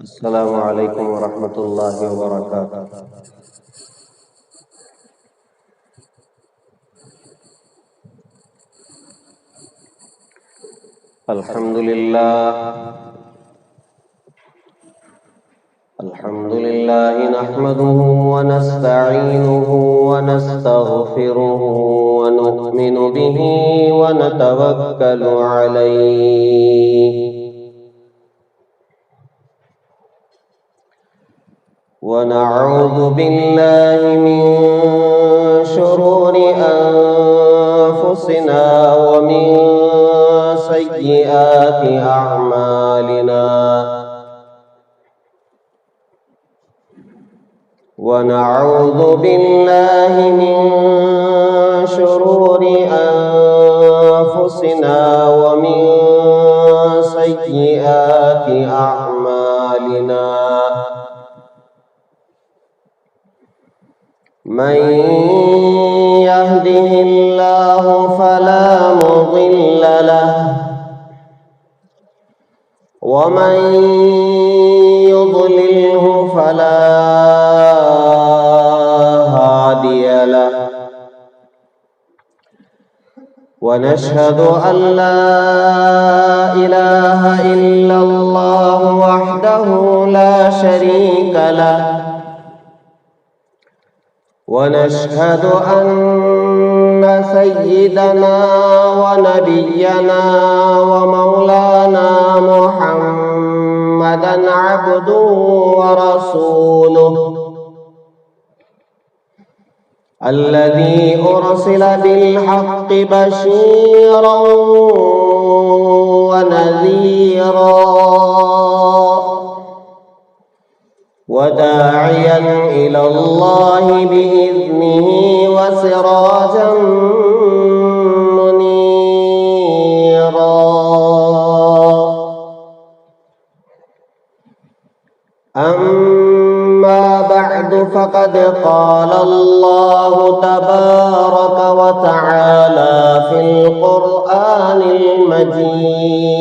السلام علیکم ورحمۃ اللہ وبرکاتہ۔ الحمد للہ نحمده ونستعینه ونستغفره ونؤمن به ونتوکل علیہ ونعوذ باللہ من شرور انفسنا ومن سیئات اعمالنا ونعوذ باللہ من شرور انفسنا ومن سیئات اعمالنا من يهده الله فلا مضل له ومن يضلله فلا هادي له ونشهد أن لا إله إلا الله وحده لا شريك له ونشهد أن سيدنا ونبينا ومولانا محمدا عبده ورسوله الذي أرسل بالحق بشيرا ونذيرا وداعيا إلى الله بإذنه وسراجا منيرا أما بعد فقد قال الله تبارك وتعالى في القرآن المجيد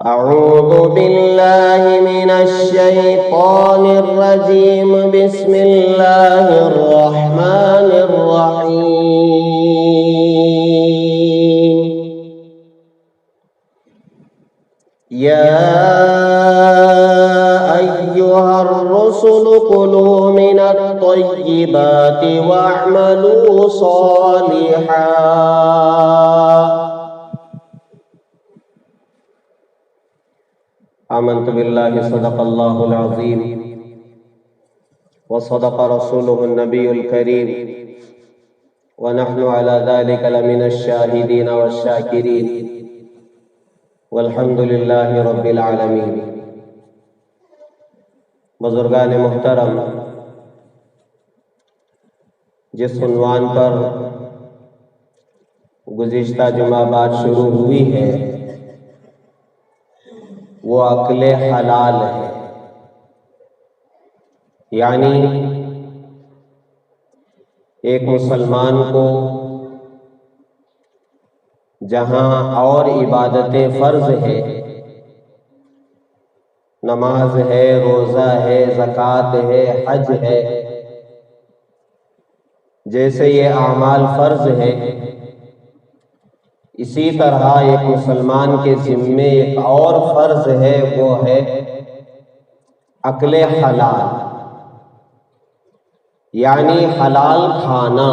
أعوذ بالله من الشيطان الرجيم بسم الله الرحمن الرحيم يا أيها الرسل كلوا من الطيبات واعملوا صالحا آمنت باللہ صدق اللہ العظیم وصدق رسولہ النبی الکریم ونحن على ذلك لمن الشاہدین والشاکرین والحمد للہ رب العالمین۔ بزرگان محترم، جس عنوان پر گزشتہ جمعہ بات شروع ہوئی ہے وہ عقل حلال ہے، یعنی ایک مسلمان کو جہاں اور عبادتیں فرض ہے، نماز ہے، روزہ ہے، زکوٰۃ ہے، حج ہے، جیسے یہ اعمال فرض ہے، اسی طرح ایک مسلمان کے ذمے ایک اور فرض ہے، وہ ہے عقل حلال، یعنی حلال کھانا۔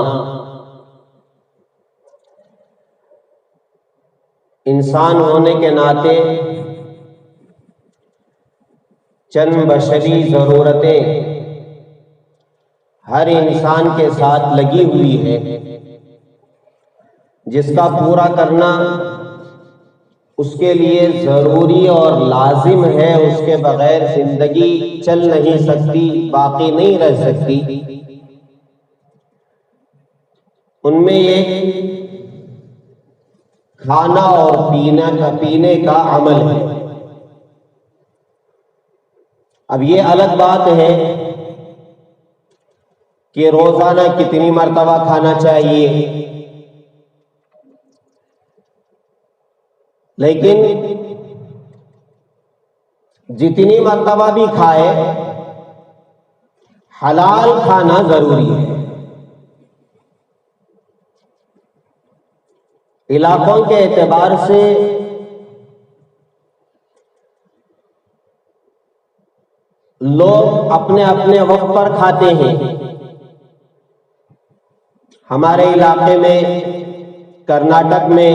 انسان ہونے کے ناطے چند بشری ضرورتیں ہر انسان کے ساتھ لگی ہوئی ہے، جس کا پورا کرنا اس کے لیے ضروری اور لازم ہے، اس کے بغیر زندگی چل نہیں سکتی، باقی نہیں رہ سکتی۔ ان میں ایک کھانا اور پینے کا عمل ہے۔ اب یہ الگ بات ہے کہ روزانہ کتنی مرتبہ کھانا چاہیے، لیکن جتنی مرتبہ بھی کھائے حلال کھانا ضروری ہے۔ علاقوں کے اعتبار سے لوگ اپنے اپنے وقت پر کھاتے ہیں۔ ہمارے علاقے میں کرناٹک میں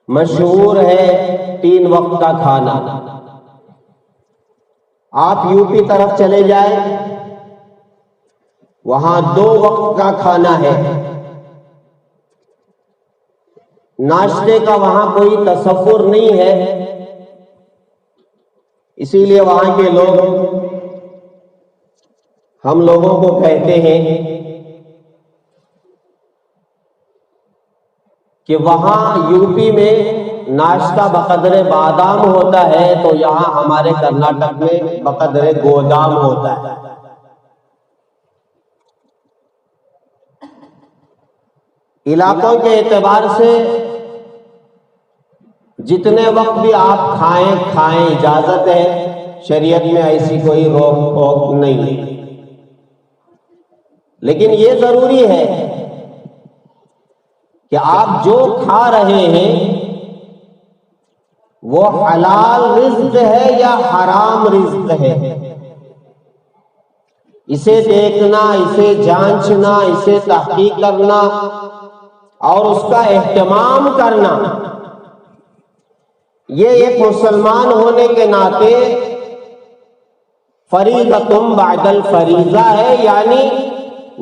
مشہور ہے 3 وقت کا کھانا۔ آپ یو پی طرف چلے جائیں، وہاں 2 وقت کا کھانا ہے۔ ناشتے کا وہاں کوئی تصور نہیں ہے، اسی لیے وہاں کے لوگ ہم لوگوں کو کہتے ہیں کہ وہاں یو پی میں ناشتہ بقدر بادام ہوتا ہے تو یہاں ہمارے کرناٹک میں بقدر گودام ہوتا ہے۔ علاقوں کے اعتبار سے جتنے وقت بھی آپ کھائیں اجازت ہے، شریعت میں ایسی کوئی روک ٹوک نہیں، لیکن یہ ضروری ہے کہ آپ جو کھا رہے ہیں وہ حلال رزق ہے یا حرام رزق ہے، اسے دیکھنا، اسے جانچنا، اسے تحقیق کرنا اور اس کا اہتمام کرنا، یہ ایک مسلمان ہونے کے ناطے فریضۃ بعد الفریضہ ہے، یعنی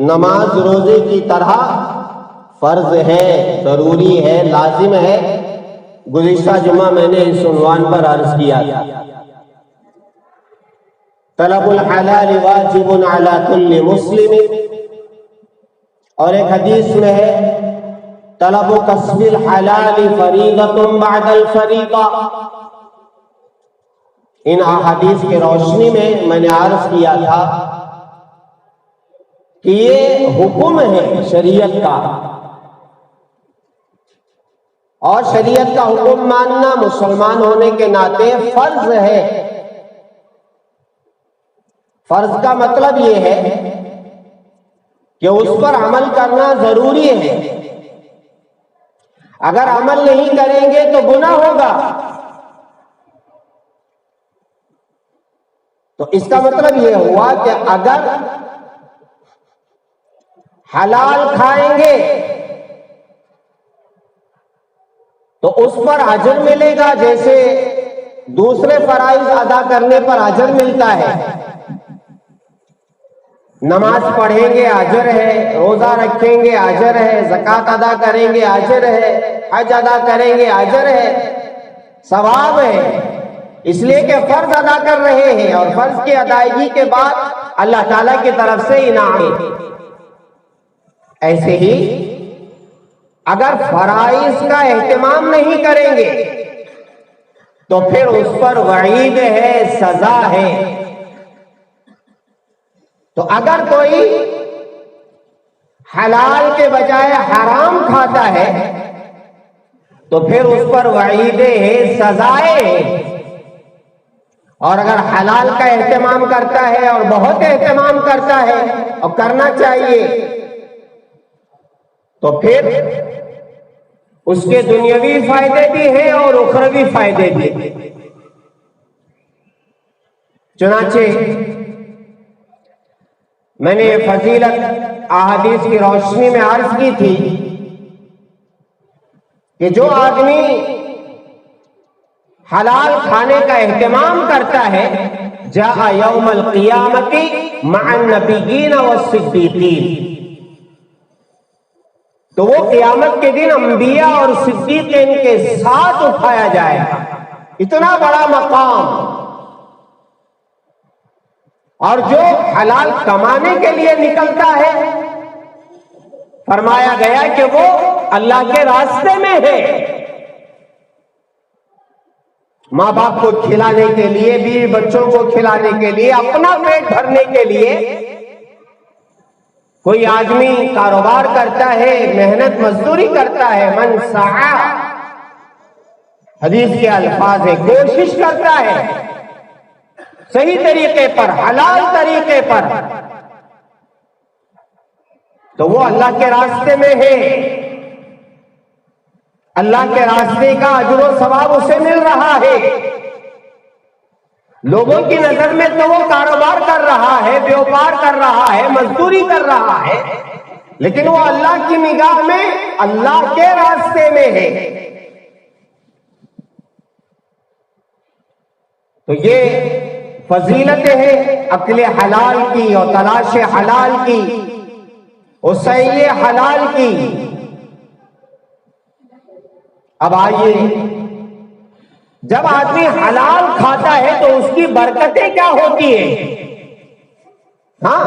نماز روزے کی طرح فرض ہے، ضروری ہے، لازم ہے۔ گزشتہ جمعہ میں نے اس عنوان پر عرض کیا تھا، طلب الحلال واجب علی کل مسلم، اور ایک حدیث میں ہے طلب کسب الحلال فریضۃ بعد الفریضہ۔ ان احادیث کی روشنی میں نے عرض کیا تھا کہ یہ حکم ہے شریعت کا، اور شریعت کا حکم ماننا مسلمان ہونے کے ناطے فرض ہے۔ فرض کا مطلب یہ ہے کہ اس پر عمل کرنا ضروری ہے، اگر عمل نہیں کریں گے تو گناہ ہوگا۔ تو اس کا مطلب یہ ہوا کہ اگر حلال کھائیں گے تو اس پر اجر ملے گا، جیسے دوسرے فرائض ادا کرنے پر اجر ملتا ہے۔ نماز پڑھیں گے اجر ہے، روزہ رکھیں گے اجر ہے، زکوٰۃ ادا کریں گے اجر ہے، حج ادا کریں گے اجر ہے، ثواب ہے، اس لیے کہ فرض ادا کر رہے ہیں، اور فرض کی ادائیگی کے بعد اللہ تعالیٰ کی طرف سے انعام ہے۔ ایسے ہی اگر فرائض کا اہتمام نہیں کریں گے تو پھر اس پر وعید ہے، سزا ہے۔ تو اگر کوئی حلال کے بجائے حرام کھاتا ہے تو پھر اس پر وعید ہے، سزائے ہے، اور اگر حلال کا اہتمام کرتا ہے اور بہت اہتمام کرتا ہے اور کرنا چاہیے تو پھر اس کے دنیاوی فائدے بھی ہیں اور اخروی فائدے بھی۔ چنانچہ میں نے فضیلت احادیث کی روشنی میں عرض کی تھی کہ جو آدمی حلال کھانے کا اہتمام کرتا ہے جاء یوم القیامت مع النبیین والصدیقین، تو وہ قیامت کے دن انبیاء اور صدیقین کے ساتھ اٹھایا جائے گا۔ اتنا بڑا مقام۔ اور جو حلال کمانے کے لیے نکلتا ہے فرمایا گیا کہ وہ اللہ کے راستے میں ہے، ماں باپ کو کھلانے کے لیے، بیوی بچوں کو کھلانے کے لیے، اپنا پیٹ بھرنے کے لیے۔ کوئی آدمی کاروبار کرتا ہے، محنت مزدوری کرتا ہے، من سعی حدیث کے الفاظ ہے، کوشش کرتا ہے صحیح طریقے پر، حلال طریقے پر، تو وہ اللہ کے راستے میں ہے، اللہ کے راستے کا اجر و ثواب اسے مل رہا ہے۔ لوگوں کی نظر میں تو وہ کاروبار کر رہا ہے، بیوپار کر رہا ہے، مزدوری کر رہا ہے، لیکن وہ اللہ کی نگاہ میں اللہ کے راستے میں ہے۔ تو یہ فضیلتیں ہیں عقل حلال کی اور تلاش حلال کی اور سعی حلال کی۔ اب آئیے، جب آدمی حلال کھاتا ہے تو اس کی برکتیں کیا ہوتی ہیں؟ ہاں،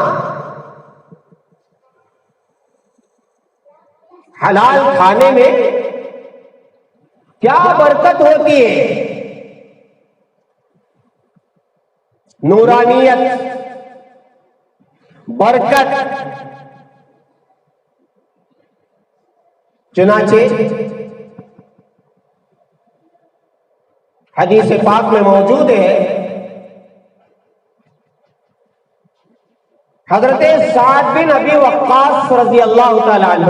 حلال کھانے میں کیا برکت ہوتی ہے؟ نورانیت، برکت۔ چنانچہ حدیث پاک میں موجود ہے، حضرت سعد بن ابی وقاص رضی اللہ تعالی عنہ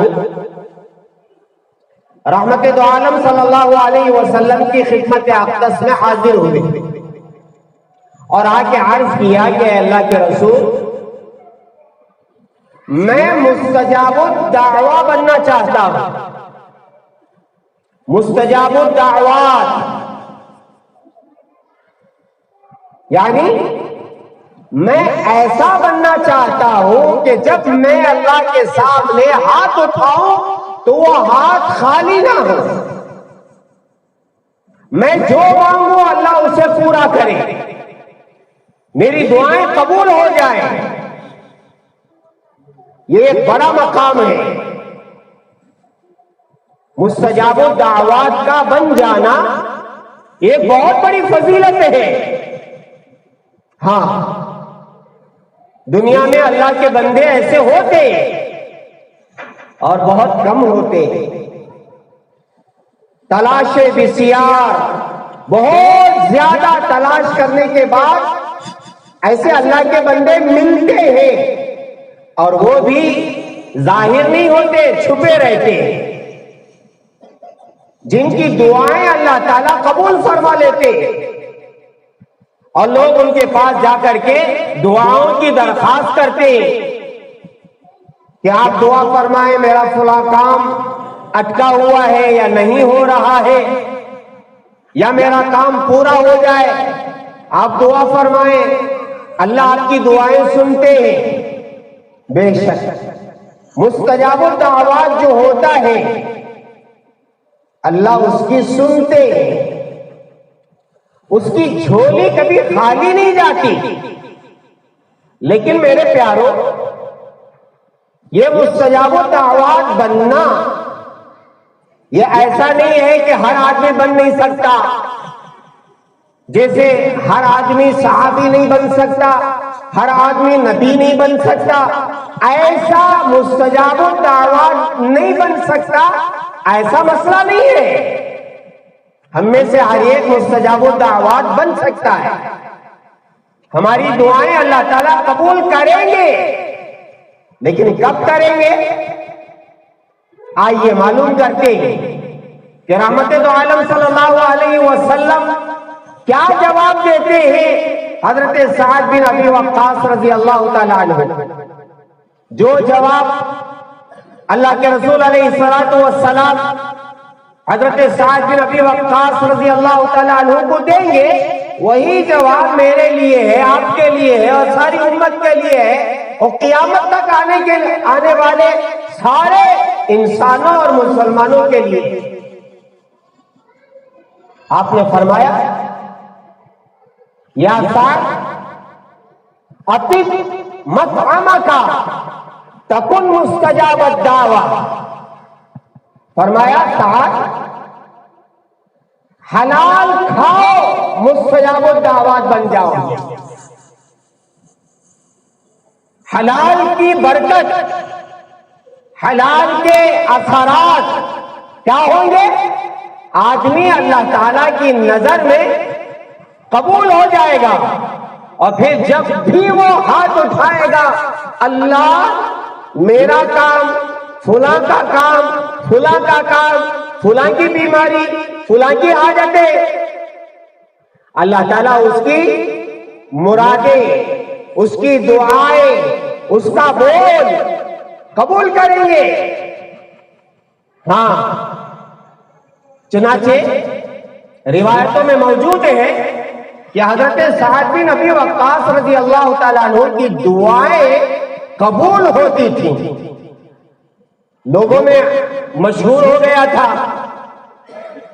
رحمت دو عالم صلی اللہ علیہ وسلم کی خدمت اقدس میں حاضر ہوئے اور آ کے عرض کیا کہ اے اللہ کے رسول، میں مستجاب الدعوہ بننا چاہتا ہوں۔ مستجاب الدعوات یعنی میں ایسا بننا چاہتا ہوں کہ جب میں اللہ کے سامنے ہاتھ اٹھاؤں تو وہ ہاتھ خالی نہ ہو، میں جو مانگوں اللہ اسے پورا کرے، میری دعائیں قبول ہو جائیں۔ یہ ایک بڑا مقام ہے، مستجاب الدعوات کا بن جانا ایک بہت بڑی فضیلت ہے۔ ہاں، دنیا میں اللہ کے بندے ایسے ہوتے اور بہت کم ہوتے، تلاش بسیار، بہت زیادہ تلاش کرنے کے بعد ایسے اللہ کے بندے ملتے ہیں، اور وہ بھی ظاہر نہیں ہوتے، چھپے رہتے، جن کی دعائیں اللہ تعالیٰ قبول فرما لیتے، اور لوگ ان کے پاس جا کر کے دعاؤں کی درخواست کرتے کہ آپ دعا فرمائیں، میرا فلاں کام اٹکا ہوا ہے یا نہیں ہو رہا ہے، یا میرا کام پورا ہو جائے، آپ دعا فرمائیں۔ اللہ آپ کی دعائیں سنتے ہیں۔ بے شک مستجاب الدعوات جو ہوتا ہے اللہ اس کی سنتے ہیں، اس کی جھولی کبھی خالی نہیں جاتی۔ لیکن میرے پیارو، یہ مستجاب الدعوات بننا یہ ایسا نہیں ہے کہ ہر آدمی بن نہیں سکتا، جیسے ہر آدمی صحابی نہیں بن سکتا، ہر آدمی نبی نہیں بن سکتا، ایسا مستجاب الدعوات نہیں بن سکتا، ایسا مسئلہ نہیں ہے۔ ہم میں سے ہر ایک مستجاب الدعوات بن سکتا ہے، ہماری دعائیں اللہ تعالیٰ قبول کریں گے، لیکن کب کریں گے؟ آئیے معلوم کرتے ہیں کہ رحمت دو عالم صلی اللہ علیہ وسلم کیا جواب دیتے ہیں حضرت سعد بن ابی وقاص رضی اللہ تعالیٰ عنہ۔ جو جواب اللہ کے رسول علیہ السلام حضرت سعد بن ابی وقاص رضی اللہ تعالیٰ عنہ کو دیں گے، وہی جواب میرے لیے ہے، آپ کے لیے ہے، اور ساری امت کے لیے ہے، اور قیامت تک آنے والے سارے انسانوں اور مسلمانوں کے لیے۔ آپ نے فرمایا، یا سعد اطب مطعمک تکن مستجاب الدعوہ، فرمایا سعد حلال کھاؤ، مستجاب الدعوات بن جاؤ۔ حلال کی برکت، حلال کے اثرات کیا ہوں گے؟ آدمی اللہ تعالیٰ کی نظر میں قبول ہو جائے گا، اور پھر جب بھی وہ ہاتھ اٹھائے گا، اللہ میرا کام، فلاں کا کام، فلاں کا کام، فلاں کی بیماری، فلاں کی حاجتیں، اللہ تعالیٰ اس کی مرادیں، اس کی دعائیں، اس کا بول قبول کریں گے۔ ہاں، چنانچہ روایتوں میں موجود ہے کہ حضرت سعد بن ابی وقاص رضی اللہ تعالیٰ عنہ کی دعائیں قبول ہوتی تھیں۔ لوگوں میں مشہور ہو گیا تھا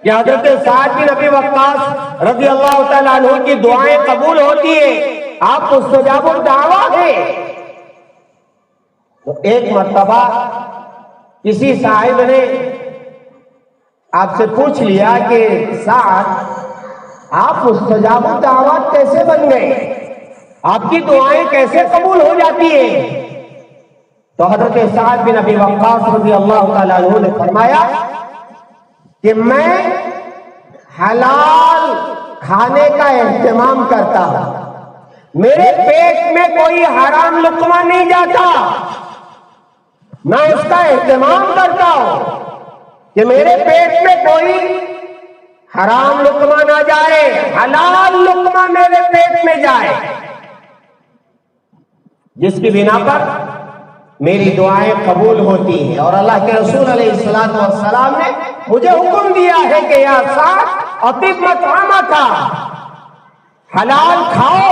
کہ حضرت سعد بن ابی وقاص رضی اللہ تعالیٰ عنہ کی دعائیں قبول ہوتی ہیں، آپ مستجاب الدعویٰ ہیں۔ تو ایک مرتبہ کسی صاحب نے آپ سے پوچھ لیا کہ سعد، آپ مستجاب الدعوات کیسے بن گئے؟ آپ کی دعائیں کیسے قبول ہو جاتی ہیں؟ تو حضرت سعد بن ابی وقاص رضی اللہ تعالیٰ عنہ نے فرمایا کہ میں حلال کھانے کا اہتمام کرتا ہوں، میرے پیٹ میں کوئی حرام لقمہ نہیں جاتا، میں اس کا اہتمام کرتا ہوں کہ میرے پیٹ میں کوئی حرام لقمہ نہ جائے، حلال لقمہ میرے پیٹ میں جائے، جس کی بنا پر میری دعائیں قبول ہوتی ہیں۔ اور اللہ کے رسول علیہ السلام نے مجھے حکم دیا ہے کہ یا سعد اطب مطعمک، حلال کھاؤ،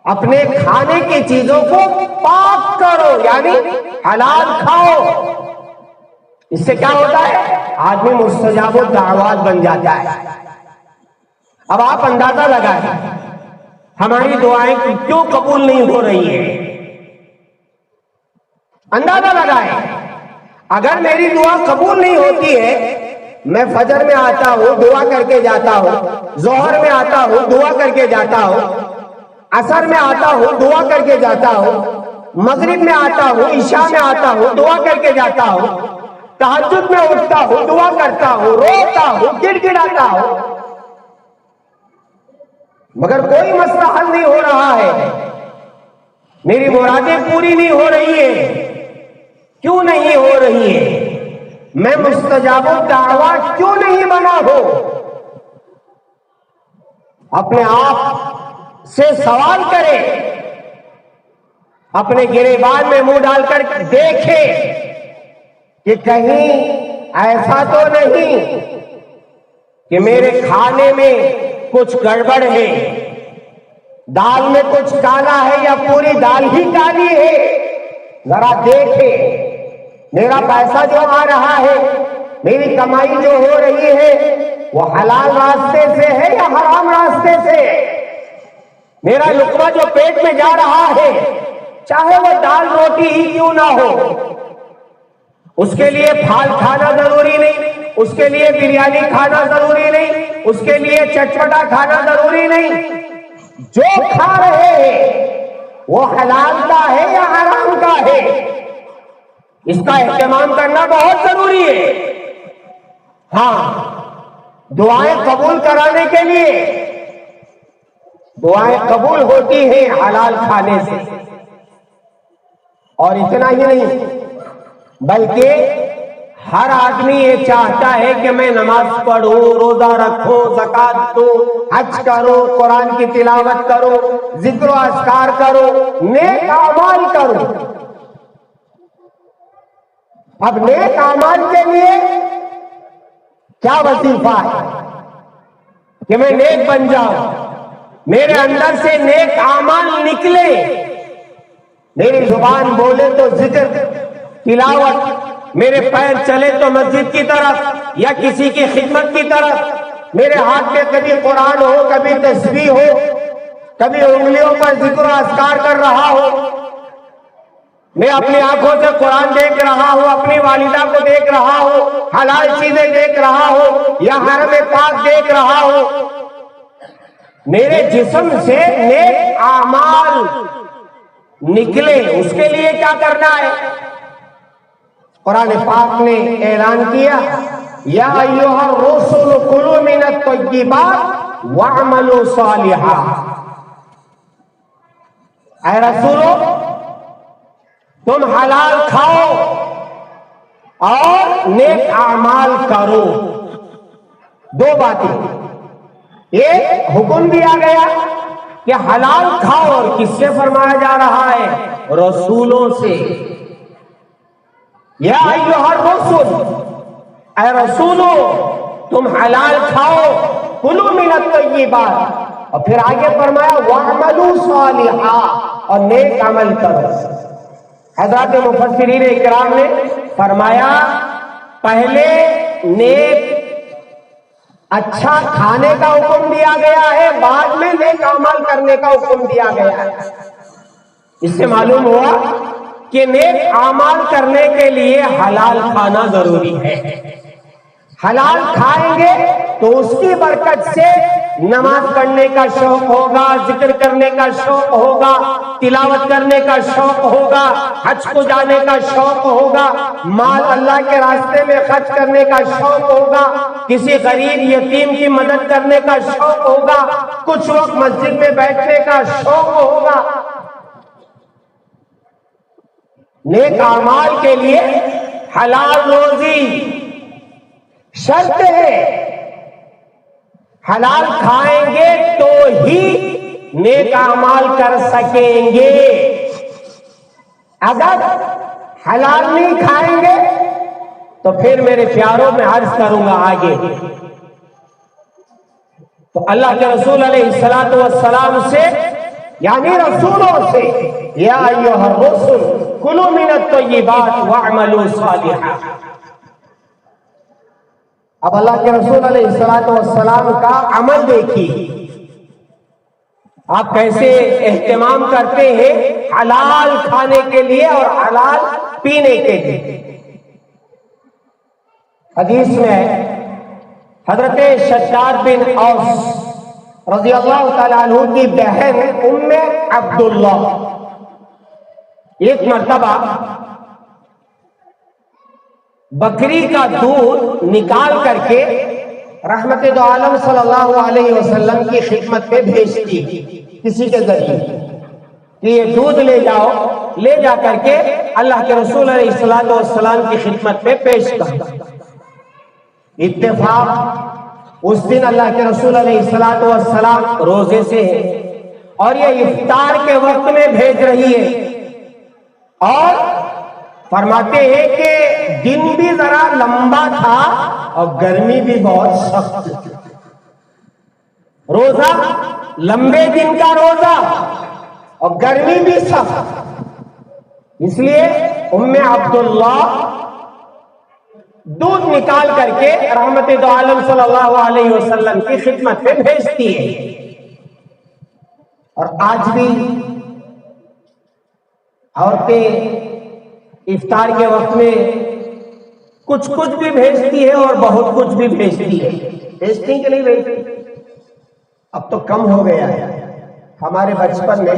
اپنے کھانے کی چیزوں کو پاک کرو، یعنی حلال کھاؤ۔ اس سے کیا ہوتا ہے؟ آدمی مستجاب الدعوات بن جاتا ہے۔ اب آپ اندازہ لگائیں ہماری دعائیں کیوں قبول نہیں ہو رہی ہیں؟ اندازہ لگائیں، اگر میری دعا قبول نہیں ہوتی ہے، میں فجر میں آتا ہوں دعا کر کے جاتا ہوں، ظہر میں آتا ہوں دعا کر کے جاتا ہوں، عصر میں آتا ہوں دعا کر کے جاتا ہوں، مغرب میں آتا ہوں، عشاء میں آتا ہوں دعا کر کے جاتا ہوں، تہجد میں اٹھتا ہوں دعا کرتا ہوں، روتا ہوں، گڑ گڑاتا ہوں، مگر کوئی مسئلہ حل نہیں ہو رہا ہے، میری مرادیں پوری نہیں ہو رہی ہیں۔ کیوں نہیں ہو رہی ہے؟ میں مستجاب الدعوات کیوں نہیں بنا ہو؟ اپنے آپ سے سوال کرے، اپنے گریبان میں منہ ڈال کر دیکھے کہ کہیں ایسا تو نہیں کہ میرے کھانے میں کچھ گڑبڑ ہے، دال میں کچھ کالا ہے یا پوری دال ہی کالی ہے۔ ذرا دیکھے میرا پیسہ جو آ رہا ہے، میری کمائی جو ہو رہی ہے، وہ حلال راستے سے ہے یا حرام راستے سے؟ میرا لقمہ جو پیٹ میں جا رہا ہے، چاہے وہ دال روٹی ہی کیوں نہ ہو، اس کے لیے پھال کھانا ضروری نہیں، اس کے لیے بریانی کھانا ضروری نہیں، اس کے لیے چٹپٹا کھانا ضروری نہیں، جو کھا رہے ہیں وہ حلال کا ہے یا حرام کا ہے، اس کا اہتمام کرنا بہت ضروری ہے۔ ہاں، دعائیں قبول کرانے کے لیے دعائیں قبول ہوتی ہیں حلال کھانے سے، اور اتنا ہی نہیں بلکہ ہر آدمی یہ چاہتا ہے کہ میں نماز پڑھوں، روزہ رکھوں، زکات دوں، حج کروں، قرآن کی تلاوت کروں، ذکر و اذکار کروں، نیک اعمال کروں۔ اب نیک اعمال کے لیے کیا وظیفہ ہے کہ میں نیک بن جاؤں، میرے اندر سے نیک اعمال نکلے، میری زبان بولے تو ذکر تلاوت، میرے پیر چلے تو مسجد کی طرف یا کسی کی خدمت کی طرف، میرے ہاتھ میں کبھی قرآن ہو، کبھی تسبیح ہو، کبھی انگلیوں پر ذکر و اذکار کر رہا ہو، میں اپنی آنکھوں سے قرآن دیکھ رہا ہوں، اپنی والدہ کو دیکھ رہا ہوں، حلال چیزیں دیکھ رہا ہوں یا حرم پاک دیکھ رہا ہوں، میرے جسم سے نیک اعمال نکلے، اس کے لیے کیا کرنا ہے؟ قرآن پاک نے اعلان کیا یا ایھا الرسل کلوا من الطیبات واعملوا صالحا، اے رسولو تم حلال کھاؤ اور نیک اعمال کرو. دو باتیں، ایک حکم دیا گیا کہ حلال کھاؤ، اور کس سے فرمایا جا رہا ہے؟ رسولوں سے. یا ایھا الرسل، اے رسولو تم حلال کھاؤ، کلوا من الطیبات، اور پھر آگے فرمایا واعملوا صالحا، اور نیک عمل کرو. حضرات مفسرین اکرام نے فرمایا پہلے نیک اچھا کھانے کا حکم دیا گیا ہے، بعد میں نیک اعمال کرنے کا حکم دیا گیا ہے. اس سے معلوم ہوا کہ نیک اعمال کرنے کے لیے حلال کھانا ضروری ہے. حلال کھائیں گے تو اس کی برکت سے نماز پڑھنے کا شوق ہوگا، ذکر کرنے کا شوق ہوگا، تلاوت کرنے کا شوق ہوگا، حج کو جانے کا شوق ہوگا، مال اللہ کے راستے میں خرچ کرنے کا شوق ہوگا، کسی غریب یتیم کی مدد کرنے کا شوق ہوگا، کچھ وقت مسجد میں بیٹھنے کا شوق ہوگا. نیک اعمال کے لیے حلال روزی شرط ہے. حلال کھائیں گے تو ہی نیک اعمال کر سکیں گے. اگر حلال نہیں کھائیں گے تو پھر میرے پیاروں میں عرض کروں گا آگے. تو اللہ کے رسول علیہ الصلوۃ والسلام سے، یعنی رسولوں سے، یا ایھا الرسل کلوا من الطیبات واعملوا صالحا. اب اللہ کے رسول علیہ الصلوۃ والسلام کا عمل دیکھیے، آپ کیسے اہتمام کرتے ہیں حلال کھانے کے لیے اور حلال پینے کے لیے. حدیث میں حضرت شداد بن اوس رضی اللہ تعالیٰ عنہ کی بہن ام عبداللہ ایک مرتبہ بکری کا دودھ نکال کر کے رحمت دو عالم صلی اللہ علیہ وسلم کی خدمت میں بھیجتی کسی کے ذریعے کہ یہ دودھ لے جاؤ، لے جا کر کے اللہ کے رسول علیہ الصلوۃ والسلام کی خدمت میں پیش کر. اتفاق اس دن اللہ کے رسول علیہ الصلوۃ والسلام روزے سے ہیں اور یہ افطار کے وقت میں بھیج رہی ہے، اور فرماتے ہیں کہ دن بھی ذرا لمبا تھا اور گرمی بھی بہت سخت تھی. روزہ لمبے دن کا روزہ اور گرمی بھی سخت، اس لیے ام عبداللہ دودھ نکال کر کے رحمت دو عالم صلی اللہ علیہ وسلم کی خدمت میں بھیجتی ہے. اور آج بھی عورتیں افطار کے وقت میں کچھ بھی بھیجتی ہے اور بہت کچھ بھی بھیجتی ہے. بھیجتی کہ نہیں بھیجتی؟ اب تو کم ہو گیا ہے. ہمارے بچپن میں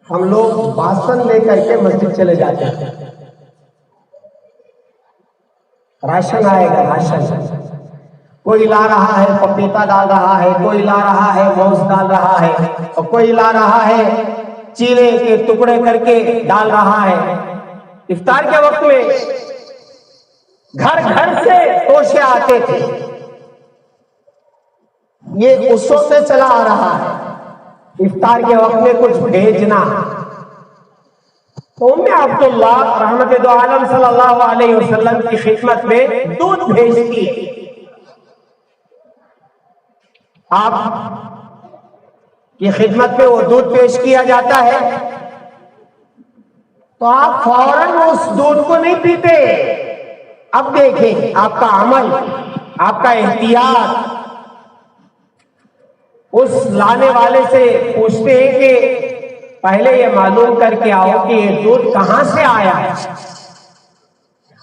ہم لوگ باسن لے کر کے مسجد چلے جاتے ہیں. راشن آئے گا، راشن کوئی لا رہا ہے پپیتا ڈال رہا ہے، کوئی لا رہا ہے موز ڈال رہا ہے، اور کوئی لا رہا ہے چیرے کے ٹکڑے کر کے ڈال رہا ہے. افطار کے وقت میں گھر گھر سے توشے آتے تھے. یہ اسوں سے چلا آ رہا ہے افطار کے وقت میں کچھ بھیجنا. ام عبداللہ رحمت دو عالم صلی اللہ علیہ وسلم کی خدمت میں دودھ بھیجتی ہے. آپ کی خدمت میں وہ دودھ پیش کیا جاتا ہے تو آپ فوراً اس دودھ کو نہیں پیتے. اب دیکھیں آپ کا عمل، آپ کا احتیاط. اس لانے والے سے پوچھتے ہیں کہ پہلے یہ معلوم کر کے آؤ کہ یہ دودھ کہاں سے آیا ہے.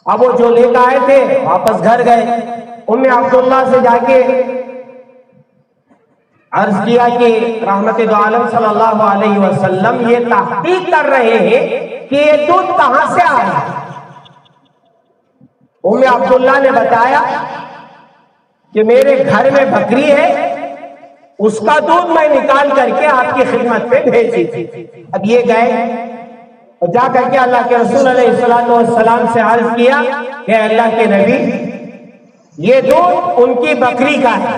اب وہ جو لے کر آئے تھے واپس گھر گئے. ام عبداللہ سے جا کے عرض کیا کہ رحمت دو عالم صلی اللہ علیہ وسلم یہ تحقیق کر رہے ہیں کہ یہ دودھ کہاں سے آیا. ام عبداللہ نے بتایا کہ میرے گھر میں بکری ہے، اس کا دودھ میں نکال کر کے آپ کی خدمت میں بھیجی تھی۔ اب یہ گئے اور جا کر کے اللہ کے رسول علیہ السلام سے عرض کیا کہ اللہ کے نبی، یہ دودھ ان کی بکری کا ہے،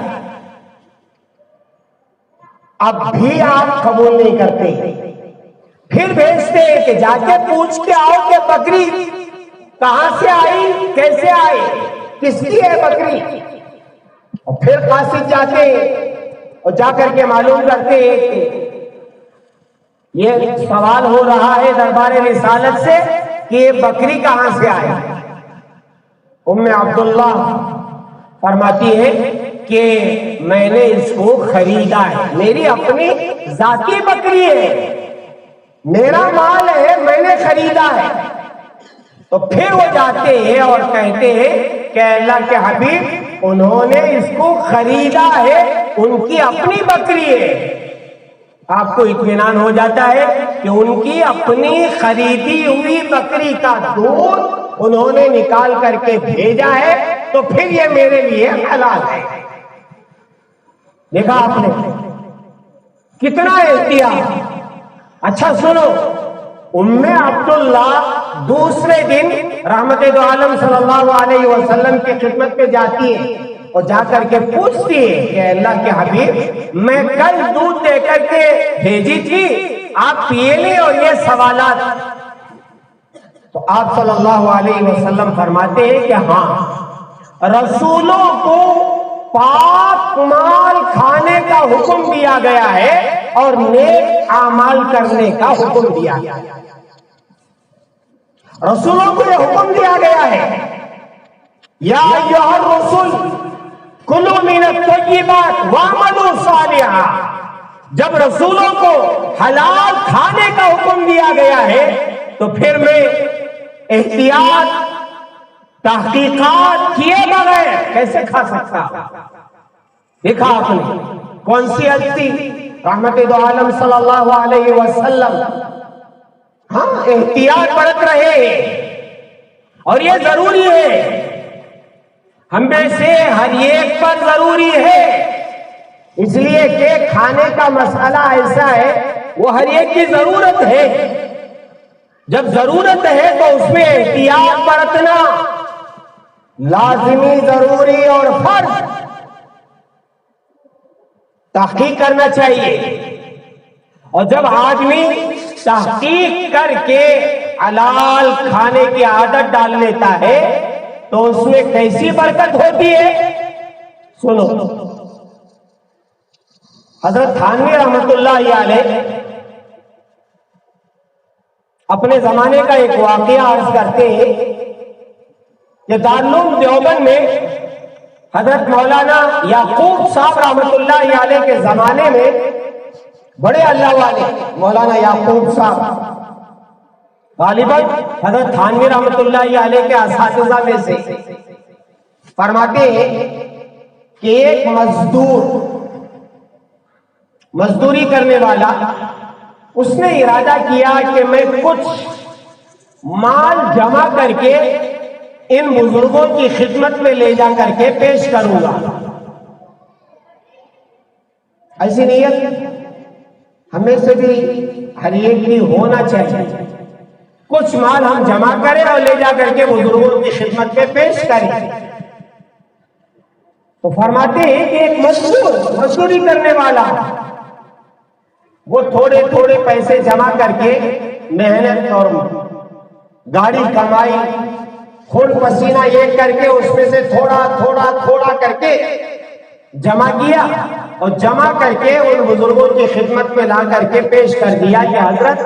اب بھی آپ قبول نہیں کرتے، پھر بھیجتے ہیں کہ جا کے پوچھ کے آؤ کہ بکری کہاں سے آئی، کیسے آئی، کس کی ہے بکری، اور پھر قاصد جاتے اور جا کر کے معلوم کرتے ہیں کہ یہ سوال ہو رہا ہے دربار رسالت سے کہ یہ بکری کہاں سے آئی۔ ام عبداللہ فرماتی ہے کہ میں نے اس کو خریدا ہے، میری اپنی ذاتی بکری ہے، میرا مال ہے، میں نے خریدا ہے۔ تو پھر وہ جاتے ہیں اور کہتے ہیں کہ اللہ کے حبیب، انہوں نے اس کو خریدا ہے، ان کی اپنی بکری ہے۔ آپ کو اطمینان ہو جاتا ہے کہ ان کی اپنی خریدی ہوئی بکری کا دودھ انہوں نے نکال کر کے بھیجا ہے، تو پھر یہ میرے لیے حلال ہے۔ دیکھا آپ نے کتنا احتیاط۔ اچھا سنو، ام عبداللہ دوسرے دن رحمت دو عالم صلی اللہ علیہ وسلم کی خدمت میں جاتی ہے اور جا کر کے پوچھتی ہے کہ اللہ کے حبیب، میں کل دودھ دے کر کے بھیجی تھی، آپ پیے لیں اور یہ سوالات۔ تو آپ صلی اللہ علیہ وسلم فرماتے ہیں کہ ہاں، رسولوں کو پاک مال کھانے کا حکم دیا گیا ہے اور نیک اعمال کرنے کا حکم دیا گیا ہے۔ رسولوں کو یہ حکم دیا گیا ہے، یا ایھا الرسل کلوا من الطیبات واعملوا صالحا۔ جب رسولوں کو حلال کھانے کا حکم دیا گیا ہے تو پھر میں احتیاط تحقیقات کیے بغیر کیسے کھا سکتا؟ دیکھا آپ نے کون سی ہستی، رحمت دو عالم صلی اللہ علیہ وسلم ہاں احتیاط برت رہے ہیں، اور یہ ضروری ہے، ہم میں سے ہر ایک پر ضروری ہے، اس لیے کہ کھانے کا مسئلہ ایسا ہے وہ ہر ایک کی ضرورت ہے۔ جب ضرورت ہے تو اس میں احتیاط برتنا لازمی، ضروری اور فرض۔ تحقیق کرنا چاہیے، اور جب آدمی تحقیق کر کے حلال کھانے کی عادت ڈال لیتا ہے تو اس میں کیسی برکت ہوتی ہے۔ سنو، حضرت تھانوی رحمت اللہ علیہ اپنے زمانے کا ایک واقعہ عرض کرتے ہیں کہ دارالعلوم دیوبند میں حضرت مولانا یعقوب صاحب رحمت اللہ علیہ کے زمانے میں بڑے اللہ والے مولانا یعقوب صاحب غالباً حضرت تھانوی رحمت اللہ علیہ کے اساتذہ میں سے، فرماتے ہیں کہ ایک مزدوری کرنے والا، اس نے ارادہ کیا کہ میں کچھ مال جمع کر کے ان بزرگوں کی خدمت میں لے جا کر کے پیش کروں گا۔ ایسی نیت ہمیں سے بھی ہر ایک کی ہونا چاہیے، کچھ مال ہم جمع کریں اور لے جا کر کے بزرگوں کی خدمت میں پیش کریں۔ تو فرماتے ہیں کہ ایک مزدوری کرنے والا، وہ تھوڑے تھوڑے پیسے جمع کر کے محنت اور گاڑی کمائی، خون پسینہ ایک کر کے اس میں سے تھوڑا تھوڑا تھوڑا کر کے جمع کیا، اور جمع کر کے ان بزرگوں کی خدمت میں لا کر کے پیش کر دیا کہ حضرت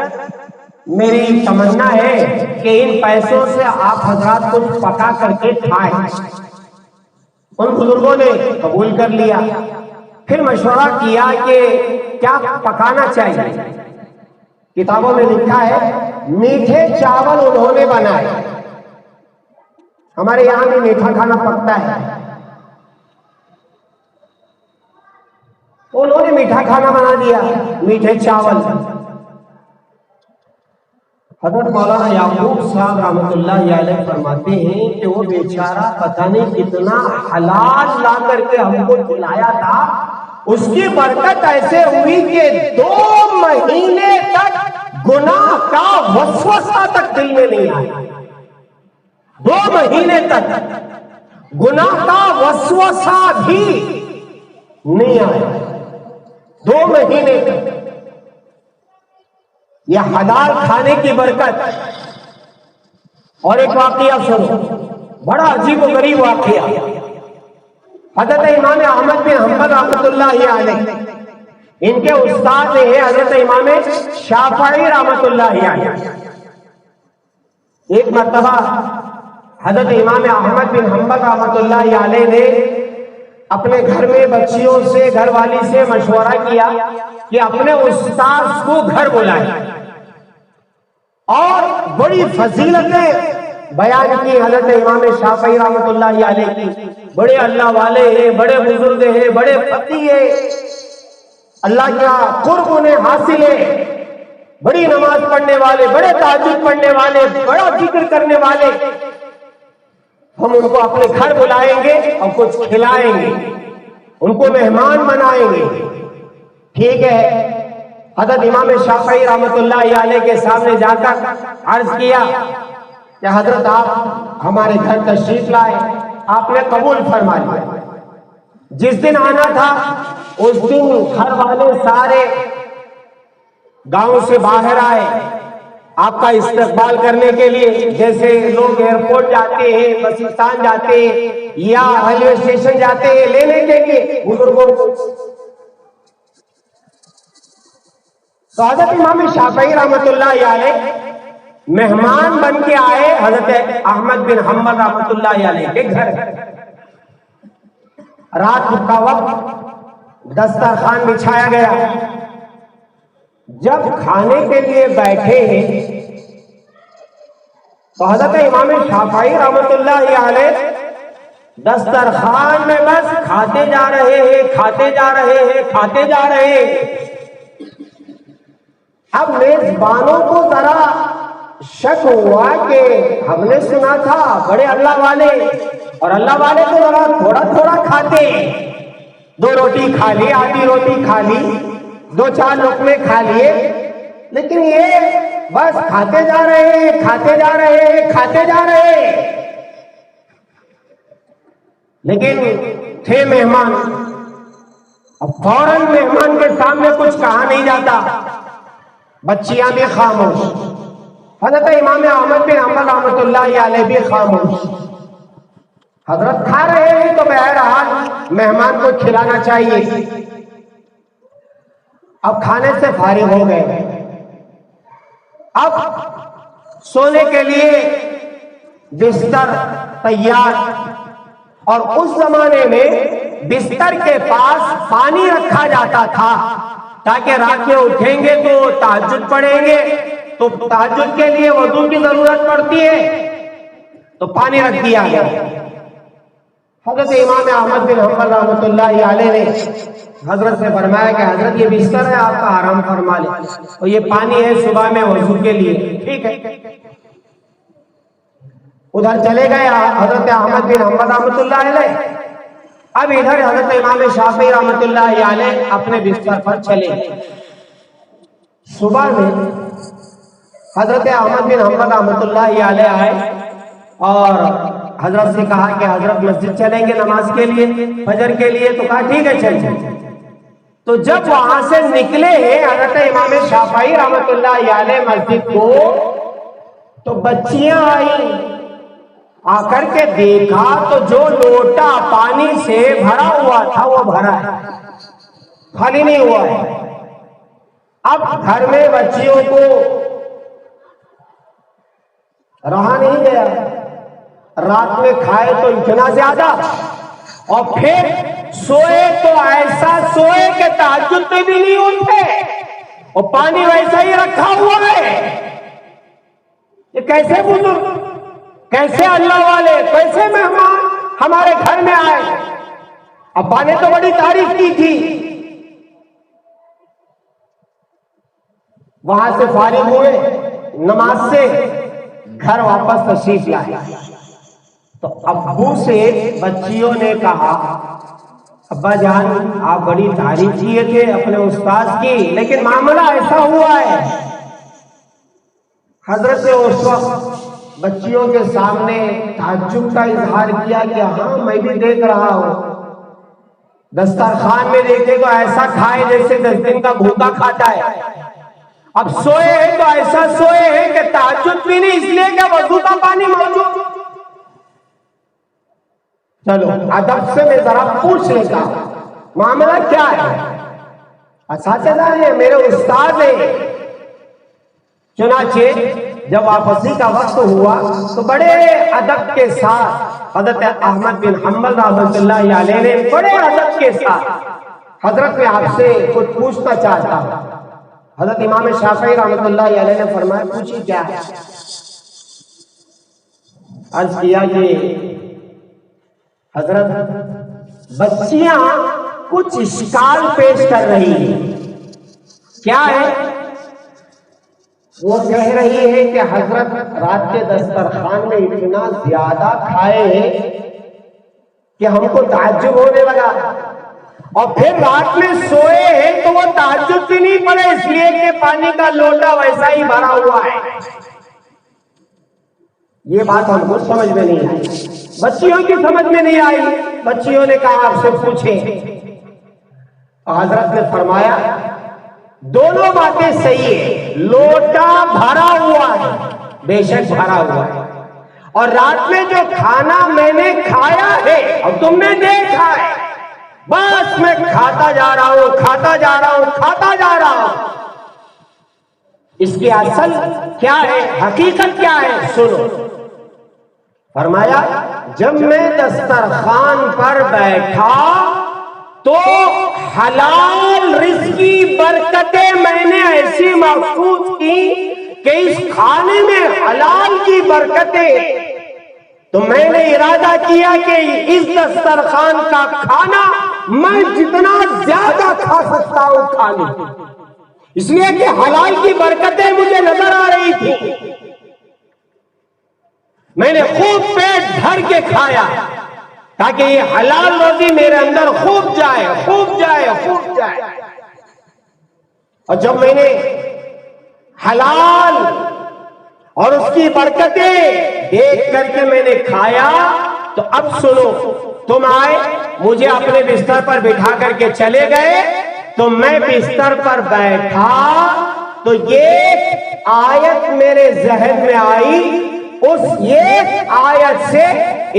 میری تمنا ہے کہ ان پیسوں سے آپ حضرات کچھ پکا کر کے کھائیں۔ ان بزرگوں نے قبول کر لیا، پھر مشورہ کیا کہ کیا پکانا چاہیے۔ کتابوں میں لکھا ہے میٹھے چاول انہوں نے بنائے، ہمارے یہاں بھی میٹھا کھانا پکتا ہے، انہوں نے میٹھا کھانا بنا دیا، میٹھے چاول۔ حضرت مولانا یعقوب صاحب رحمۃ اللہ علیہ فرماتے ہیں کہ وہ بیچارہ پتہ نہیں کتنا حلال لا کر کے ہم کو کھلایا تھا، اس کی برکت ایسے ہوئی کہ 2 مہینے تک گناہ کا وسوسہ تک دل میں نہیں آیا۔ 2 مہینے تک گناہ کا وسوسہ بھی نہیں آیا، 2 مہینے تک۔ یہ حلال کھانے کی برکت۔ اور ایک واقعہ سنو، بڑا عجیب و غریب واقعہ۔ حضرت امام احمد بن حنبل رحمۃ اللہ علیہ، ان کے استاد ہیں حضرت امام شافعی رحمۃ اللہ علیہ۔ ایک مرتبہ حضرت امام احمد بن حنبل رحمۃ اللہ علیہ نے اپنے گھر میں بچیوں سے، گھر والی سے مشورہ کیا کہ اپنے استاد کو گھر بلائیں، اور بڑی فضیلتیں بیان کی حضرت امام شافعی رحمۃ اللہ علیہ کی۔ بڑے اللہ والے ہیں، بڑے بزرگ ہیں، بڑے فقیہ ہیں، اللہ کا قرب انہیں حاصل ہے، بڑی نماز پڑھنے والے، بڑے تہجد پڑھنے والے، بڑا ذکر کرنے والے۔ ہم ان کو اپنے گھر بلائیں گے اور کچھ کھلائیں گے، ان کو مہمان بنائیں گے۔ ٹھیک ہے، حضرت امام شافعی رحمۃ اللہ علیہ کے سامنے جا کر عرض کیا کہ حضرت آپ ہمارے گھر تشریف لائے، آپ نے قبول فرما لیا۔ جس دن آنا تھا اس دن گھر والے سارے گاؤں سے باہر آئے آپ کا استقبال کرنے کے لیے، جیسے لوگ ایئرپورٹ جاتے ہیں، بس اسٹینڈ جاتے ہیں یا ریلوے اسٹیشن جاتے ہیں لینے کے لیے بزرگوں کو۔ تو حضرت امام شافعی رحمۃ اللہ علیہ مہمان بن کے آئے حضرت احمد بن حنبل رحمۃ اللہ علیہ کے گھر۔ رات کا وقت، دسترخوان بچھایا گیا۔ جب کھانے کے لیے بیٹھے ہیں تو حضرت امام شافعی رحمۃ اللہ علیہ دسترخوان میں بس کھاتے جا رہے ہیں، کھاتے جا رہے ہیں، کھاتے جا رہے ہیں۔ اب میزبانوں کو ذرا شک ہوا کہ ہم نے سنا تھا بڑے اللہ والے، اور اللہ والے تو ذرا تھوڑا تھوڑا کھاتے، 2 روٹی کھا لی، آدھی روٹی کھا لی، 2-4 لقمے کھا لیے، لیکن یہ بس کھاتے جا رہے ہیں، کھاتے جا رہے ہیں، کھاتے جا رہے ہیں۔ لیکن تھے مہمان، اب فوراً مہمان کے سامنے کچھ کہا نہیں جاتا، بچیاں بھی خاموش، حضرت امام احمد بن حنبل رحمۃ اللہ علیہ بھی خاموش۔ حضرت کھا رہے ہیں تو بہرحال مہمان کو کھلانا چاہیے۔ اب کھانے سے فارغ ہو گئے، اب سونے کے لیے بستر تیار، اور اس زمانے میں بستر کے پاس پانی رکھا جاتا تھا تاکہ رات میں اٹھیں گے تو تہجد پڑھیں گے، تو تہجد کے لیے وضو کی ضرورت پڑتی ہے، تو پانی رکھ دیا گیا۔ حضرت امام احمد بن حنبل رحمۃ اللہ علیہ نے حضرت سے فرمایا کہ حضرت یہ بستر ہے، آپ کا آرام فرما لیں، اور یہ پانی ہے صبح میں وضو کے لیے۔ ٹھیک ہے، ادھر چلے گئے حضرت احمد بن حنبل رحمۃ اللہ علیہ۔ اب ادھر حضرت امام شافعی رحمۃ اللہ علیہ اپنے بستر پر چلے۔ صبح میں حضرت احمد بن حنبل رحمۃ اللہ علیہ آئے اور حضرت سے کہا کہ حضرت مسجد چلیں گے نماز کے لیے، فجر کے لیے، تو کہا ٹھیک ہے چلیں۔ تو جب وہاں سے نکلے ہیں حضرت امام شافعی رحمۃ اللہ علیہ مسجد کو، تو بچیاں آئیں، آ کر کے دیکھا تو جو لوٹا پانی سے بھرا ہوا تھا وہ بھرا ہے، خالی نہیں ہوا ہے۔ اب گھر میں بچیوں کو رہا نہیں گیا، رات میں کھائے تو اتنا زیادہ، اور پھر سوئے تو ایسا سوئے کہ تہجد میں بھی نہیں اٹھے، اور پانی ویسا ہی رکھا ہوا ہے۔ یہ کیسے بزرگ، کیسے اللہ والے، کیسے مہمان ہمارے گھر میں آئے؟ ابا نے تو بڑی تعریف کی تھی۔ وہاں سے فارغ ہوئے، نماز سے گھر واپس تشریف لائے تو ابو سے بچیوں نے کہا ابا جان آپ بڑی تعریف کیے تھے اپنے استاذ کی، لیکن معاملہ ایسا ہوا ہے۔ حضرت نے اس وقت بچیوں کے سامنے تعجب کا اظہار کیا کہ ہاں میں بھی دیکھ رہا ہوں، دسترخوان میں دیکھے تو ایسا کھائے جیسے 10 دن کا بھوکا کھاتا ہے، اب سوئے ہیں تو ایسا سوئے ہیں کہ تہجد بھی نہیں، اس لیے کہ وضو کا پانی موجود۔ چلو ادب سے میں ذرا پوچھ لیتا معاملہ کیا ہے؟ اساتذہ ہیں، میرے استاد ہیں۔ چنانچہ جب واپسی کا وقت ہوا تو بڑے ادب کے ساتھ حضرت احمد بن حنبل رحمۃ اللہ علیہ نے بڑے ادب کے ساتھ حضرت میں آپ سے کچھ پوچھنا چاہتا ہوں۔ حضرت امام شافعی رحمۃ اللہ علیہ نے فرمایا پوچھیے کیا ہے؟ عرض کیا کہ حضرت بچیاں کچھ اشکال پیش کر رہی ہیں، کیا ہے؟ وہ کہہ رہی ہے کہ حضرت رات کے دسترخوان میں اتنا زیادہ کھائے ہیں کہ ہم کو تعجب ہونے لگا، اور پھر رات میں سوئے ہیں تو وہ تہجد بھی نہیں پڑے اس لیے کہ پانی کا لوٹا ویسا ہی بھرا ہوا ہے۔ یہ بات ہم کو سمجھ میں نہیں آئی، بچیوں کی سمجھ میں نہیں آئی۔ بچیوں نے کہا آپ سے پوچھیں، حضرت نے فرمایا دونوں باتیں صحیح ہے، لوٹا بھرا ہوا ہے، بے شک بھرا ہوا ہے، اور رات میں جو کھانا میں نے کھایا ہے اور تم نے دیکھا ہے، بس میں کھاتا جا رہا ہوں، کھاتا جا رہا ہوں، کھاتا جا رہا ہوں۔ اس کی اصل کیا ہے، حقیقت کیا ہے؟ سنو۔ فرمایا جب میں دسترخوان پر بیٹھا تو حلال رزق کی برکتیں میں نے ایسی محسوس کی کہ اس کھانے میں حلال کی برکتیں، تو میں نے ارادہ کیا کہ اس دسترخوان کا کھانا میں جتنا زیادہ کھا سکتا ہوں کھا لوں، اس لیے کہ حلال کی برکتیں مجھے نظر آ رہی تھی۔ میں نے خوب پیٹ بھر کے کھایا تاکہ یہ حلال روزی میرے اندر خوب جائے، خوب جائے، خوب جائے۔ اور جب میں نے حلال اور اس کی برکتیں دیکھ کر کے میں نے کھایا تو اب سنو، تم آئے مجھے اپنے بستر پر بٹھا کر کے چلے گئے تو میں بستر پر بیٹھا تو یہ آیت میرے ذہن میں آئی، اس ایک آیت سے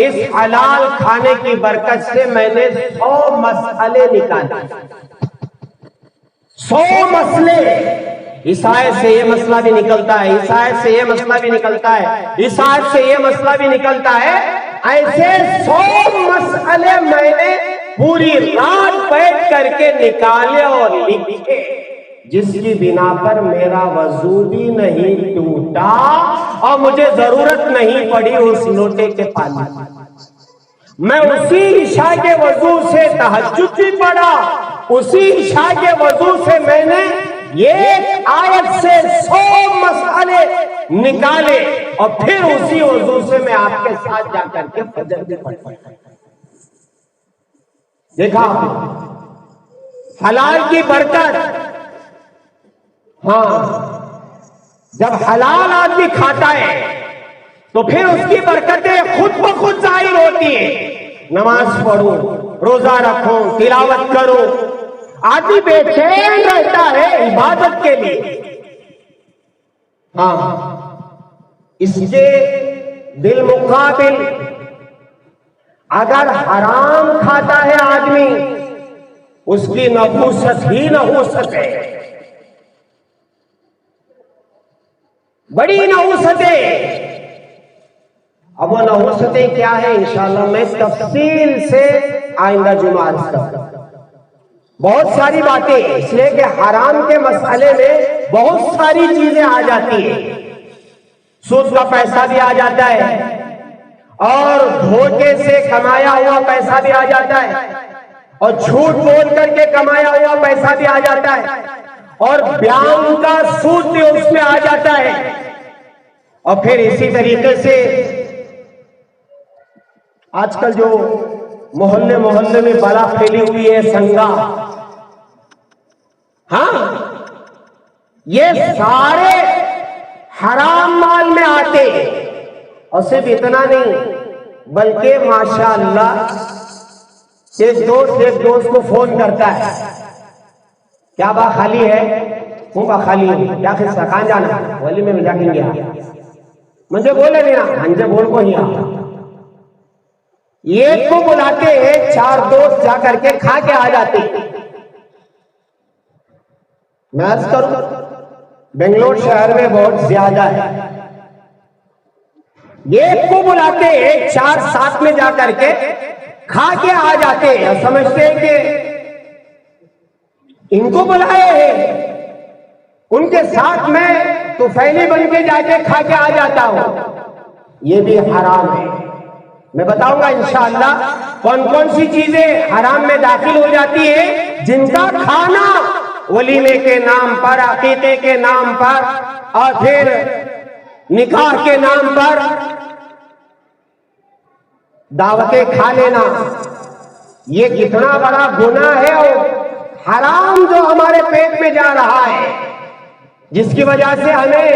اس حلال کھانے کی برکت سے میں نے 100 مسئلے نکالے، 100 مسئلے۔ اس آیت سے یہ مسئلہ بھی نکلتا ہے، اس آیت سے یہ مسئلہ بھی نکلتا ہے، اس آیت سے یہ مسئلہ بھی نکلتا ہے، ایسے 100 مسئلے میں نے پوری رات بیٹھ کر کے نکالے اور لکھے، جس کی بنا پر میرا وضو بھی نہیں ٹوٹا اور مجھے ضرورت نہیں پڑی اس لوٹے کے پانی۔ میں اسی عشاء کے وضو سے تہجد بھی پڑھا، اسی عشاء کے وضو سے میں نے ایک آیت سے 100 مسئلے نکالے، اور پھر اسی وضو سے میں آپ کے ساتھ جا کر کے فجر بھی پڑھا۔ دیکھا حلال کی برکت۔ ہاں، جب حلال آدمی کھاتا ہے تو پھر اس کی برکتیں خود بخود ظاہر ہوتی ہیں۔ نماز پڑھو، روزہ رکھو، تلاوت کرو، آدمی بے چین رہتا ہے عبادت کے لیے۔ ہاں، اس کے بالمقابل اگر حرام کھاتا ہے آدمی، اس کی نحوست ہی نحوست ہے، بڑی نحوستیں۔ اب وہ نحوستیں کیا ہیں انشاءاللہ میں تفصیل سے آئندہ جمعہ عرض کروں۔ بہت ساری باتیں، اس لیے کہ حرام کے مسئلے میں بہت ساری چیزیں آ جاتی ہیں، سود کا پیسہ بھی آ جاتا ہے، اور دھوکے سے کمایا ہوا پیسہ بھی آ جاتا ہے، اور جھوٹ بول کر کے کمایا ہوا پیسہ بھی آ جاتا ہے، اور بیان کا سود بھی اس میں آ جاتا ہے۔ اور پھر اسی طریقے سے آج کل جو محلے محلے میں بلا پھیلی ہوئی ہے سنگا، ہاں یہ سارے حرام مال میں آتے، اور صرف اتنا نہیں بلکہ ماشاءاللہ ایک دوست کو فون کرتا ہے، کیا با خالی ہے؟ ہوں با خالی ہوں، کیا خیصہ کہاں جانا؟ ولی میں جا کے گیا، مجھے بولے نہیں نا، ہنجے بول کو ہی آتا۔ ایک کو بلاتے ہیں، 4 دوست جا کر کے کھا کے آ جاتے۔ میں عرض کروں بنگلور شہر میں بہت زیادہ ہے، ایک کو بلاتے ہیں، 4 ساتھ میں جا کر کے کھا کے آ جاتے ہیں، سمجھتے ہیں کہ ان کو بلائے ہیں، ان کے ساتھ میں تو فیلی بن کے جا کے کھا کے آ جاتا ہوں۔ یہ بھی حرام ہے۔ میں بتاؤں گا انشاءاللہ کون کون سی چیزیں حرام میں داخل ہو جاتی ہیں، جن کا کھانا ولیمے کے نام پر، عقیقے کے نام پر، اور پھر نکاح کے نام پر دعوتیں کھا لینا، یہ کتنا بڑا گناہ ہے اور حرام جو ہمارے پیٹ میں جا رہا ہے، جس کی وجہ سے ہمیں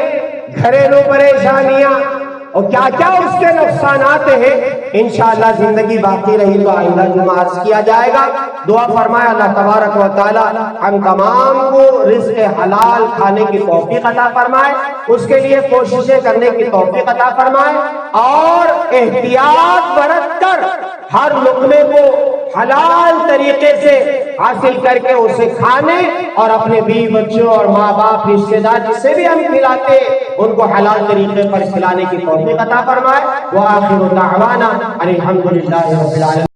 گھریلو پریشانیاں اور کیا کیا اس کے نقصانات ہیں۔ انشاءاللہ زندگی باقی رہی تو آئندہ جمعہ عرض کیا جائے گا۔ دعا فرمائے اللہ تبارک و تعالی ہم تمام کو رزق حلال کھانے کی توفیق عطا فرمائے، اس کے لیے کوششیں کرنے کی توفیق عطا فرمائے، اور احتیاط برت کر ہر لقمے کو حلال طریقے سے حاصل کر کے اسے کھانے، اور اپنے بیوی بچوں اور ماں باپ رشتے دار جسے بھی ہم کھلاتے ان کو حلال طریقے پر کھلانے کی توفیق عطا فرمائے۔ وآخر دعوانا الحمدللہ رب العالمین۔